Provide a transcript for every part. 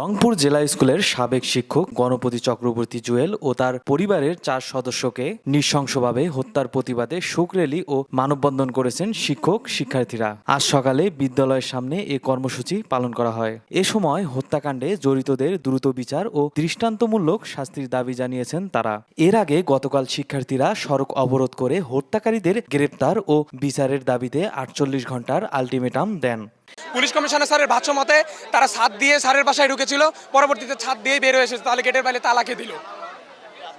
রংপুর জেলা স্কুলের সাবেক শিক্ষক গণপতি চক্রবর্তী জুয়েল ও তার পরিবারের 4 সদস্যকে নৃশংসভাবে হত্যার প্রতিবাদে শোক র্যালি ও মানববন্ধন করেছেন শিক্ষক শিক্ষার্থীরা। আজ সকালে বিদ্যালয়ের সামনে এ কর্মসূচি পালন করা হয়। এ সময় হত্যাকাণ্ডে জড়িতদের দ্রুত বিচার ও দৃষ্টান্তমূলক শাস্তির দাবি জানিয়েছেন তারা। এর আগে গতকাল শিক্ষার্থীরা সড়ক অবরোধ করে হত্যাকারীদের গ্রেপ্তার ও বিচারের দাবিতে 48 ঘন্টার আলটিমেটাম দেন। পুলিশ কমিশনার স্যারের ভাষ্য মতে তারা ছাদ দিয়ে স্যারের বাসায় ঢুকেছিল, পরবর্তীতে ছাদ দিয়েই বের হয়ে এসেছে, তাহলে গেটের বাইরে তালাকে দিল।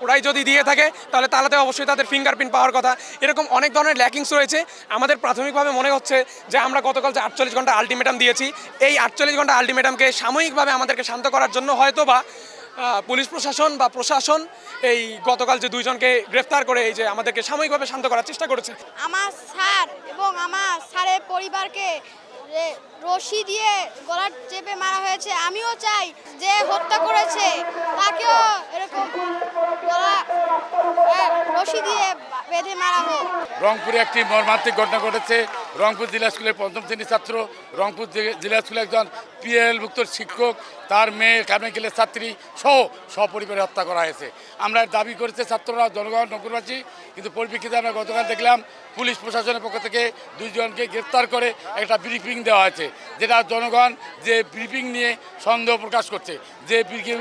ওরাই যদি দিয়ে থাকে তাহলে তালাতে অবশ্যই তাদের ফিঙ্গারপ্রিন্ট পাওয়ার কথা। এরকম অনেক ধরনের ল্যাকিংস রয়েছে। আমাদের প্রাথমিকভাবে মনে হচ্ছে যে আমরা গতকাল যে 48 ঘন্টা আলটিমেটাম দিয়েছি, এই 48 ঘন্টা আলটিমেটামকে সাময়িকভাবে আমাদেরকে শান্ত করার জন্য হয়তোবা পুলিশ প্রশাসন বা প্রশাসন এই গতকাল যে দুইজনকে গ্রেফতার করে এই যে আমাদেরকে সাময়িকভাবে শান্ত করার চেষ্টা করেছে। আমার স্যার এবং আমার স্যারের পরিবারকে রশি দিয়ে গলা চেপে মারা হয়েছে। আমিও চাই যে হত্যা করেছে তাকেও এরকম গলা রশি দিয়ে বেঁধে মারা হোক। রংপুরে একটি মর্মান্তিক ঘটনা ঘটেছে। রংপুর জেলা স্কুলের 5ম শ্রেণীর ছাত্র, রংপুর জেলা স্কুলের একজন পিএলভুক্ত শিক্ষক, তার মেয়ে কারমেকেলের ছাত্রী সহ সপরিবারে হত্যা করা হয়েছে। আমরা দাবি করেছে ছাত্ররা, জনগণ, রংপুরবাসী, কিন্তু পরিপ্রেক্ষিতে আমরা গতকাল দেখলাম পুলিশ প্রশাসনের পক্ষ থেকে দুইজনকে গ্রেপ্তার করে একটা ব্রিফিং দেওয়া হয়েছে, যেটা জনগণ যে ব্রিফিং নিয়ে সন্দেহ প্রকাশ করছে, যে ব্রিফিং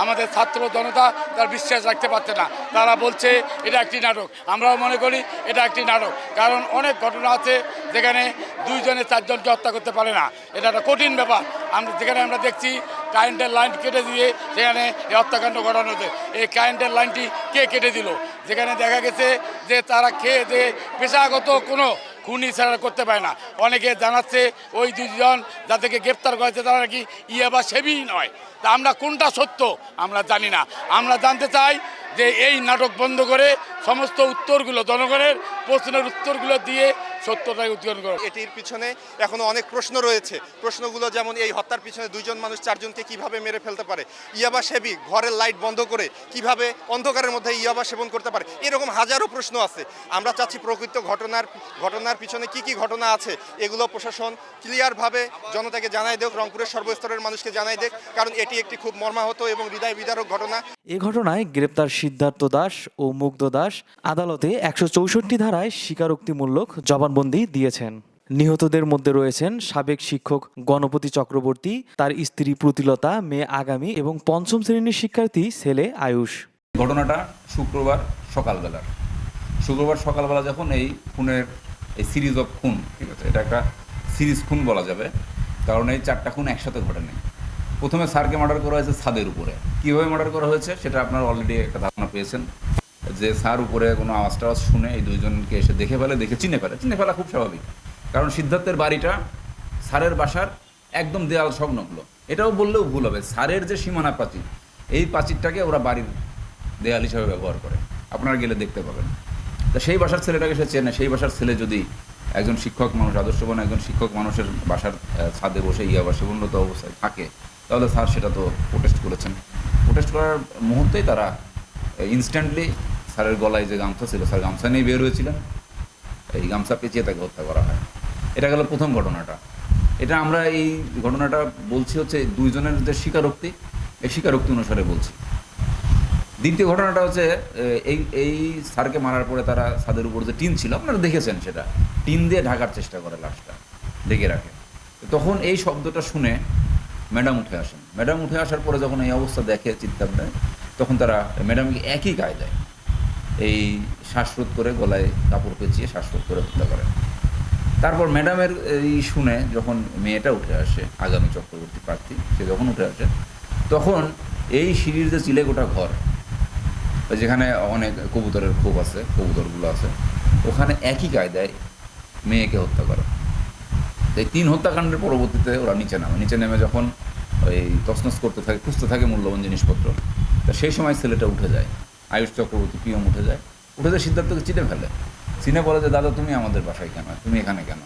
আমাদের ছাত্র জনতা তার বিশ্বাস রাখতে পারছে না। তারা বলছে এটা একটি নাটক। আমরাও মনে করি এটা একটি নাটক, কারণ অনেক ঘটনা আছে যেখানে 2 জনে 4 জনকে হত্যা করতে পারে না। এটা একটা কঠিন ব্যাপার। যেখানে আমরা দেখছি কারেন্টের লাইন কেটে দিয়ে সেখানে এই হত্যাকাণ্ড ঘটানো হচ্ছে। এই কারেন্টের লাইনটি কে কেটে দিল? যেখানে দেখা গেছে যে তারা খেয়ে যে পেশাগত কোনো খুনি ছাড়া করতে পারে না। অনেকে জানাচ্ছে ওই 2 জন যাদেরকে গ্রেপ্তার করেছে তারা নাকি ইয়াবা সেবী নয়। তা আমরা কোনটা সত্য আমরা জানি না। আমরা জানতে চাই যে এই নাটক বন্ধ করে সমস্ত উত্তরগুলো, জনগণের প্রশ্নের উত্তরগুলো দিয়ে সত্যটাকে উদ্ঘাটন করা। এটির পিছনে এখনো অনেক প্রশ্ন রয়েছে। প্রশ্নগুলো যেমন এই হত্যার পিছনে 2 জন মানুষ 4 জনকে কিভাবে মেরে ফেলতে পারে, ইয়াবা সেবী ঘরের লাইট বন্ধ করে কিভাবে অন্ধকারের মধ্যে ইয়াবা সেবন করতে পারে, এরকম হাজারো প্রশ্ন আছে। আমরা চাচ্ছি প্রকৃত ঘটনার পিছনে কি ঘটনা আছে এগুলো প্রশাসন ক্লিয়ারভাবে জনতাকে জানাই দেখ, রংপুরের সর্বস্তরের মানুষকে জানাই দেখ, কারণ এটি একটি খুব মর্মাহত এবং হৃদয় বিদারক ঘটনা। এ ঘটনায় গ্রেপ্তার সিদ্ধার্থ দাস ও মুগ্ধ দাস আদালতে 164 ধারায় স্বীকারোক্তিমূলক জবানবন্দি দিয়েছেন। নিহতদের মধ্যে রয়েছেন সাবেক শিক্ষক গণপতি চক্রবর্তী, তার স্ত্রী প্রতিলতা, মেয়ে আগামী এবং 5ম শ্রেণীর শিক্ষার্থী ছেলে আয়ুষ। ঘটনাটা শুক্রবার সকালবেলা যখন এই খুনের এই সিরিজ অফ খুন, ঠিক আছে, এটা একটা সিরিজ খুন বলা যাবে, কারণ এই 4টা খুন একসাথে ঘটেনি। প্রথমে স্যারকে মার্ডার করা হয়েছে ছাদের উপরে। কীভাবে মার্ডার করা হয়েছে সেটা আপনারা অলরেডি একটা ধারণা পেয়েছেন, যে স্যার উপরে কোনো আওয়াজ টাওয়াজ শুনে এই 2 জনকে এসে দেখে চিনে ফেলা খুব স্বাভাবিক, কারণ সিদ্ধার্থের বাড়িটা স্যারের বাসার একদম দেয়াল সংলগ্ন। এটাও বললেও ভুল হবে, স্যারের যে সীমানা প্রাচীর, এই প্রাচীরটাকে ওরা বাড়ির দেয়াল হিসাবে ব্যবহার করে, আপনারা গেলে দেখতে পাবেন। তা সেই বাসার ছেলেটাকে সে চেনে। সেই বাসার ছেলে যদি একজন শিক্ষক মানুষ, আদর্শবান একজন শিক্ষক মানুষের বাসার ছাদে বসে ইয়াবা সেবনরত অবস্থায় থাকে, তাহলে স্যার সেটা তো প্রোটেস্ট করেছেন। প্রোটেস্ট করার মুহূর্তেই তারা ইনস্ট্যান্টলি স্যারের গলায় যে গামছা ছিল, স্যার গামছা নিয়ে বের হয়েছিলেন, এই গামছা পেঁচিয়ে তাকে হত্যা করা হয়। এটা গেল প্রথম ঘটনাটা। এটা আমরা এই ঘটনাটা বলছি হচ্ছে 2 জনের যে স্বীকারোক্তি, এই স্বীকারোক্তি অনুসারে বলছি। দ্বিতীয় ঘটনাটা হচ্ছে এই স্যারকে মারার পরে তারা ছাদের উপর যে টিন ছিল, আপনারা দেখেছেন, সেটা টিন দিয়ে ঢাকার চেষ্টা করে, লাশটা ঢেকে রাখে। তখন এই শব্দটা শুনে ম্যাডাম উঠে আসেন। ম্যাডাম উঠে আসার পরে যখন এই অবস্থা দেখে, চিৎকার দেয়, তখন তারা ম্যাডামকে একই কায়দায় এই শ্বাসরোধ করে, গলায় কাপড় পেঁচিয়ে শ্বাসরোধ করে হত্যা করে। তারপর ম্যাডামের এই শুনে যখন মেয়েটা উঠে আসে, আগামী চক্রবর্তী প্রার্থী, সে যখন উঠে আসে, তখন এই সিঁড়ির যে চিলেকোঠা ঘর, যেখানে অনেক কবুতরের খোপ আছে, কবুতরগুলো আছে, ওখানে একই কায়দায় মেয়েকে হত্যা করে। এই 3 হত্যাকাণ্ডের পরবর্তীতে ওরা নিচে নেমে যখন ওই তছনছ করতে থাকে, খুঁজতে থাকে মূল্যবান জিনিসপত্র, তা সেই সময় ছেলেটা উঠে যায়, আয়ুষ চক্রবর্তী পিয়ম উঠে যায় সিদ্ধার্থকে চিনে বলে যে দাদা তুমি আমাদের বাসায় কেন, তুমি এখানে কেন?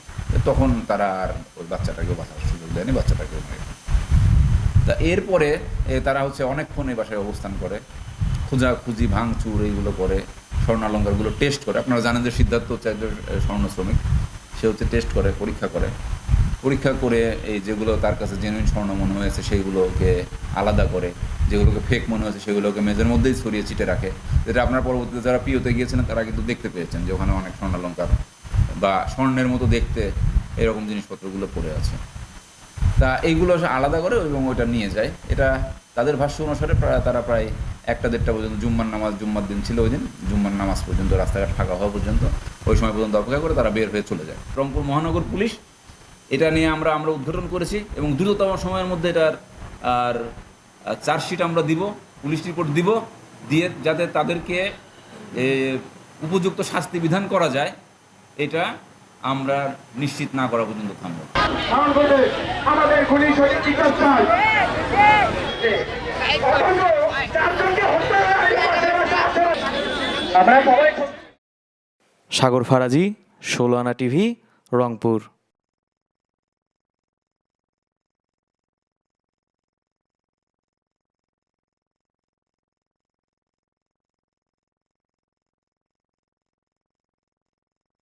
তখন তারা আর ওই বাচ্চাটাকেও বাঁচার সুযোগ দেয়নি, বাচ্চাটাকেও মেরে। তা এরপরে তারা হচ্ছে অনেকক্ষণ এই বাসায় অবস্থান করে, খোঁজাখুঁজি, ভাঙচুর এইগুলো করে, স্বর্ণালঙ্কারগুলো টেস্ট করে। আপনারা জানেন যে সিদ্ধার্থ হচ্ছে একজন স্বর্ণ শ্রমিক, সে হচ্ছে টেস্ট করে, পরীক্ষা করে। পরীক্ষা করে এই যেগুলো তার কাছে জেনুইন স্বর্ণ মনে হয়েছে সেইগুলোকে আলাদা করে, যেগুলোকে ফেক মনে হয়েছে সেগুলোকে মেজের মধ্যেই ছড়িয়ে ছিটে রাখে, যেটা আপনার পরবর্তীতে যারা পিওতে গিয়েছিলেন তারা কিন্তু দেখতে পেয়েছেন যে ওখানে অনেক স্বর্ণালঙ্কার বা স্বর্ণের মতো দেখতে এরকম জিনিসপত্রগুলো পড়ে আছে। তা এইগুলো আলাদা করে এবং ওইটা নিয়ে যায়। এটা তাদের ভাষ্য অনুসারে তারা প্রায় 1টা-1.5টা পর্যন্ত জুম্মার দিন ছিল ওই দিন, জুম্মার নামাজ পর্যন্ত রাস্তাঘাট ফাঁকা হওয়া পর্যন্ত ওই সময় পর্যন্ত অপেক্ষা করে তারা বের হয়ে চলে যায়। রংপুর মহানগর পুলিশ এটা নিয়ে আমরা উদ্ঘাটন করেছি এবং দ্রুততম সময়ের মধ্যে এটার আর চার্জশিট আমরা দিব, পুলিশ রিপোর্ট দিব, দিয়ে যাতে তাদেরকে উপযুক্ত শাস্তি বিধান করা যায় এটা আমরা নিশ্চিত না করা পর্যন্ত থামব। আমাদের খুনি শহীদ চিকিৎসা চাই। সাগর ফারাজি, 16 আনা টিভি, রংপুর।